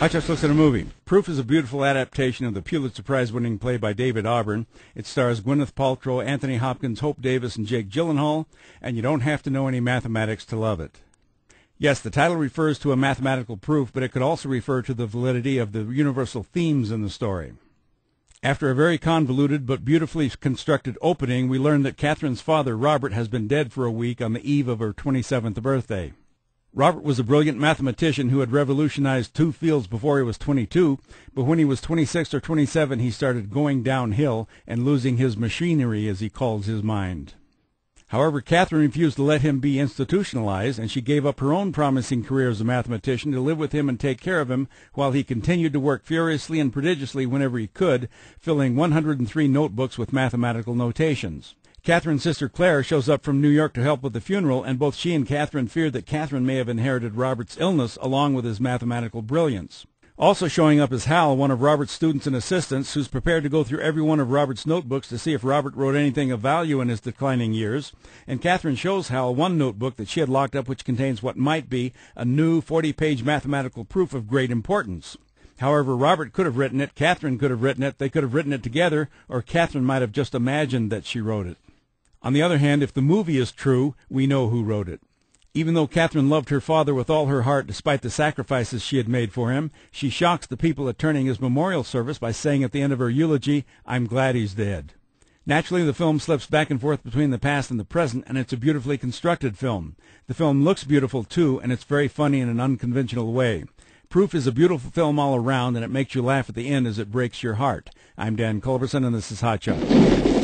Hot Shots looks at a movie. Proof is a beautiful adaptation of the Pulitzer Prize-winning play by David Auburn. It stars Gwyneth Paltrow, Anthony Hopkins, Hope Davis, and Jake Gyllenhaal, and you don't have to know any mathematics to love it. Yes, the title refers to a mathematical proof, but it could also refer to the validity of the universal themes in the story. After a very convoluted but beautifully constructed opening, we learn that Catherine's father, Robert, has been dead for a week on the eve of her 27th birthday. Robert was a brilliant mathematician who had revolutionized two fields before he was 22, but when he was 26 or 27 he started going downhill and losing his machinery, as he calls his mind. However, Catherine refused to let him be institutionalized, and she gave up her own promising career as a mathematician to live with him and take care of him while he continued to work furiously and prodigiously whenever he could, filling 103 notebooks with mathematical notations. Catherine's sister Claire shows up from New York to help with the funeral, and both she and Catherine feared that Catherine may have inherited Robert's illness along with his mathematical brilliance. Also showing up is Hal, one of Robert's students and assistants, who's prepared to go through every one of Robert's notebooks to see if Robert wrote anything of value in his declining years, and Catherine shows Hal one notebook that she had locked up which contains what might be a new 40-page mathematical proof of great importance. However, Robert could have written it, Catherine could have written it, they could have written it together, or Catherine might have just imagined that she wrote it. On the other hand, if the movie is true, we know who wrote it. Even though Catherine loved her father with all her heart despite the sacrifices she had made for him, she shocks the people attending his memorial service by saying at the end of her eulogy, "I'm glad he's dead." Naturally, the film slips back and forth between the past and the present, and it's a beautifully constructed film. The film looks beautiful, too, and it's very funny in an unconventional way. Proof is a beautiful film all around, and it makes you laugh at the end as it breaks your heart. I'm Dan Culberson, and this is Hot Shots.